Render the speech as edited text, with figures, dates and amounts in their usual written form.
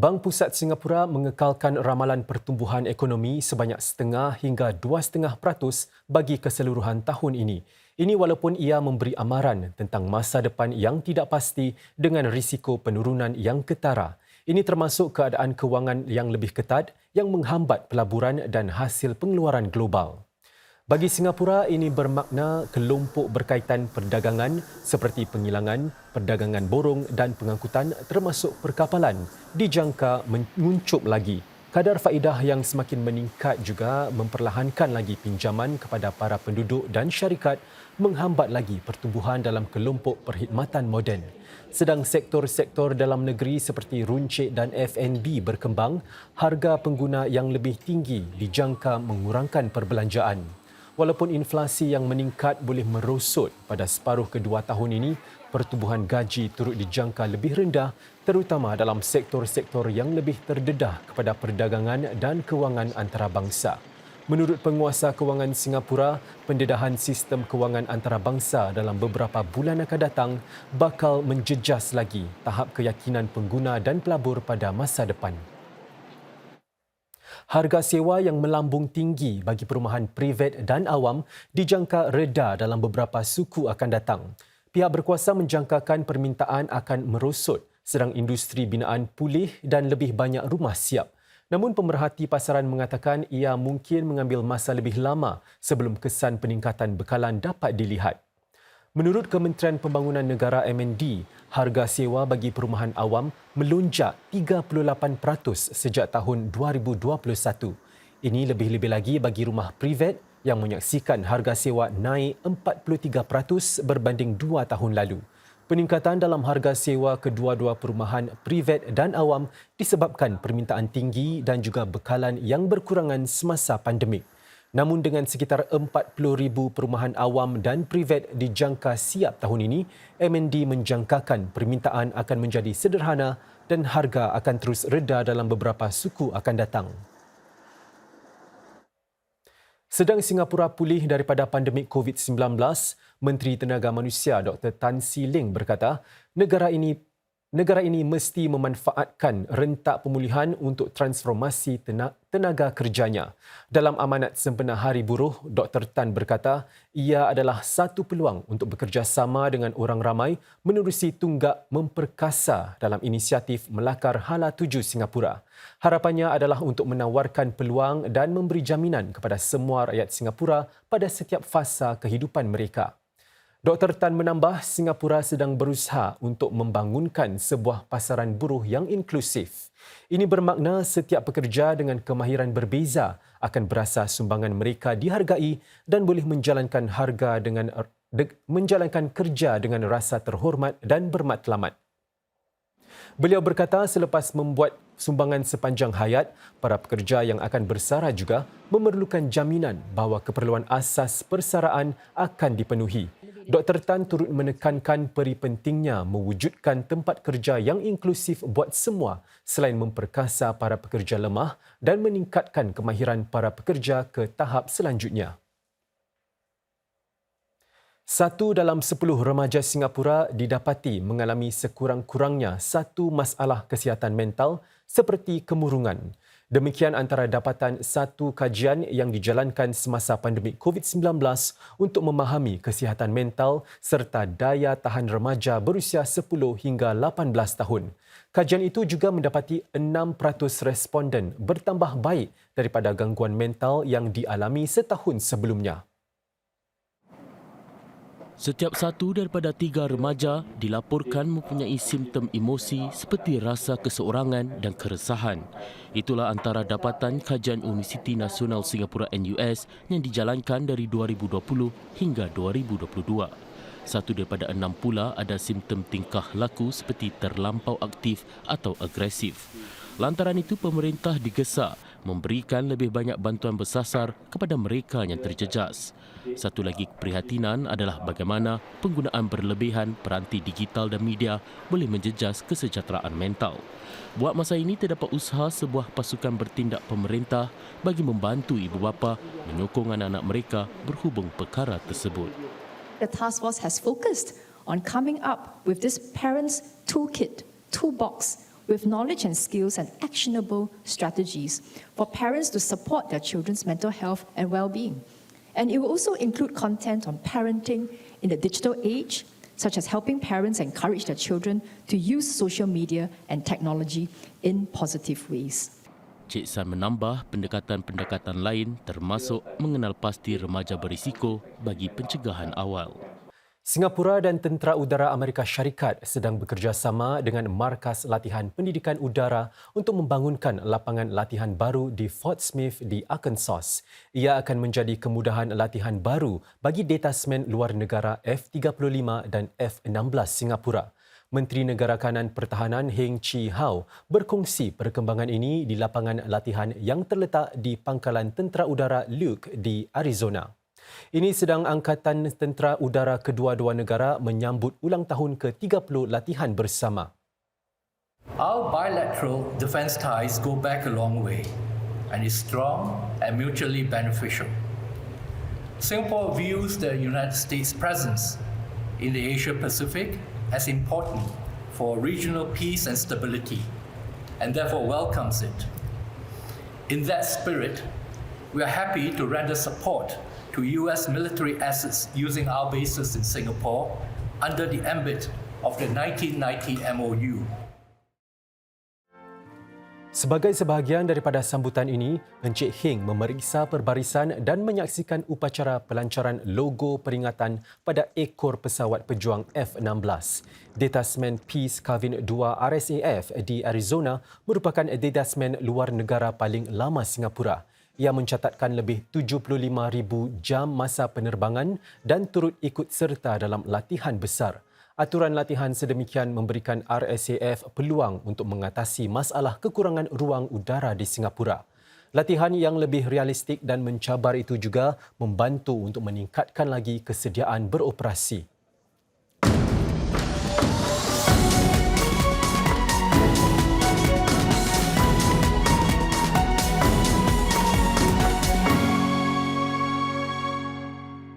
Bank Pusat Singapura mengekalkan ramalan pertumbuhan ekonomi sebanyak 0.5 hingga 2.5% bagi keseluruhan tahun ini. Ini walaupun ia memberi amaran tentang masa depan yang tidak pasti dengan risiko penurunan yang ketara. Ini termasuk keadaan kewangan yang lebih ketat yang menghambat pelaburan dan hasil pengeluaran global. Bagi Singapura, ini bermakna kelompok berkaitan perdagangan seperti penghilangan, perdagangan borong dan pengangkutan termasuk perkapalan dijangka menguncup lagi. Kadar faedah yang semakin meningkat juga memperlahankan lagi pinjaman kepada para penduduk dan syarikat menghambat lagi pertumbuhan dalam kelompok perkhidmatan moden. Sedang sektor-sektor dalam negeri seperti runcit dan F&B berkembang, harga pengguna yang lebih tinggi dijangka mengurangkan perbelanjaan. Walaupun inflasi yang meningkat boleh merosot pada separuh kedua tahun ini, pertumbuhan gaji turut dijangka lebih rendah terutama dalam sektor-sektor yang lebih terdedah kepada perdagangan dan kewangan antarabangsa. Menurut penguasa kewangan Singapura, pendedahan sistem kewangan antarabangsa dalam beberapa bulan akan datang bakal menjejas lagi tahap keyakinan pengguna dan pelabur pada masa depan. Harga sewa yang melambung tinggi bagi perumahan privat dan awam dijangka reda dalam beberapa suku akan datang. Pihak berkuasa menjangkakan permintaan akan merosot sedang industri binaan pulih dan lebih banyak rumah siap. Namun pemerhati pasaran mengatakan ia mungkin mengambil masa lebih lama sebelum kesan peningkatan bekalan dapat dilihat. Menurut Kementerian Pembangunan Negara MND, harga sewa bagi perumahan awam melonjak 38% sejak tahun 2021. Ini lebih-lebih lagi bagi rumah privat yang menyaksikan harga sewa naik 43% berbanding 2 tahun lalu. Peningkatan dalam harga sewa kedua-dua perumahan privat dan awam disebabkan permintaan tinggi dan juga bekalan yang berkurangan semasa pandemik. Namun dengan sekitar 40,000 perumahan awam dan privat dijangka siap tahun ini, MND menjangkakan permintaan akan menjadi sederhana dan harga akan terus reda dalam beberapa suku akan datang. Sedang Singapura pulih daripada pandemik COVID-19, Menteri Tenaga Manusia Dr. Tan See Leng berkata, negara ini mesti memanfaatkan rentak pemulihan untuk transformasi tenaga kerjanya. Dalam amanat sempena Hari Buruh, Dr. Tan berkata ia adalah satu peluang untuk bekerjasama dengan orang ramai menerusi tunggak memperkasa dalam inisiatif Melakar Hala Tuju Singapura. Harapannya adalah untuk menawarkan peluang dan memberi jaminan kepada semua rakyat Singapura pada setiap fasa kehidupan mereka. Dr. Tan menambah, Singapura sedang berusaha untuk membangunkan sebuah pasaran buruh yang inklusif. Ini bermakna setiap pekerja dengan kemahiran berbeza akan berasa sumbangan mereka dihargai dan boleh menjalankan kerja dengan rasa terhormat dan bermatlamat. Beliau berkata selepas membuat sumbangan sepanjang hayat, para pekerja yang akan bersara juga memerlukan jaminan bahawa keperluan asas persaraan akan dipenuhi. Dr. Tan turut menekankan peri pentingnya mewujudkan tempat kerja yang inklusif buat semua selain memperkasa para pekerja lemah dan meningkatkan kemahiran para pekerja ke tahap selanjutnya. 1 dalam 10 remaja Singapura didapati mengalami sekurang-kurangnya satu masalah kesihatan mental seperti kemurungan. Demikian antara dapatan satu kajian yang dijalankan semasa pandemik COVID-19 untuk memahami kesihatan mental serta daya tahan remaja berusia 10 hingga 18 tahun. Kajian itu juga mendapati 6% responden bertambah baik daripada gangguan mental yang dialami setahun sebelumnya. Setiap 1 daripada 3 remaja dilaporkan mempunyai simptom emosi seperti rasa keseorangan dan keresahan. Itulah antara dapatan kajian Universiti Nasional Singapura NUS yang dijalankan dari 2020 hingga 2022. 1 daripada 6 pula ada simptom tingkah laku seperti terlampau aktif atau agresif. Lantaran itu, pemerintah digesa memberikan lebih banyak bantuan bersasar kepada mereka yang terjejas. Satu lagi keprihatinan adalah bagaimana penggunaan berlebihan peranti digital dan media boleh menjejas kesejahteraan mental. Buat masa ini, terdapat usaha sebuah pasukan bertindak pemerintah bagi membantu ibu bapa menyokong anak-anak mereka berhubung perkara tersebut. The task force has focused on coming up with this parents' toolkit, toolbox, with knowledge and skills and actionable strategies for parents to support their children's mental health and well-being. And it will also include content on parenting in the digital age, such as helping parents encourage their children to use social media and technology in positive ways. Cik San menambah pendekatan-pendekatan lain termasuk mengenal pasti remaja berisiko bagi pencegahan awal. Singapura dan Tentera Udara Amerika Syarikat sedang bekerjasama dengan Markas Latihan Pendidikan Udara untuk membangunkan lapangan latihan baru di Fort Smith di Arkansas. Ia akan menjadi kemudahan latihan baru bagi detasmen luar negara F-35 dan F-16 Singapura. Menteri Negara Kanan Pertahanan Heng Chee How berkongsi perkembangan ini di lapangan latihan yang terletak di Pangkalan Tentera Udara Luke di Arizona. Ini sedang Angkatan Tentera Udara kedua-dua negara menyambut ulang tahun ke-30 latihan bersama. Our bilateral defence ties go back a long way and is strong and mutually beneficial. Singapore views the United States' presence in the Asia-Pacific as important for regional peace and stability, and therefore welcomes it. In that spirit, we are happy to render support to US military assets using our bases in Singapore under the ambit of the 1990 MOU. Sebagai sebahagian daripada sambutan ini, Encik Heng memeriksa perbarisan dan menyaksikan upacara pelancaran logo peringatan pada ekor pesawat pejuang F-16. Detasmen Peace Carvin 2 RSAF di Arizona merupakan detasmen luar negara paling lama Singapura. Ia mencatatkan lebih 75,000 jam masa penerbangan dan turut ikut serta dalam latihan besar. Aturan latihan sedemikian memberikan RSAF peluang untuk mengatasi masalah kekurangan ruang udara di Singapura. Latihan yang lebih realistik dan mencabar itu juga membantu untuk meningkatkan lagi kesediaan beroperasi.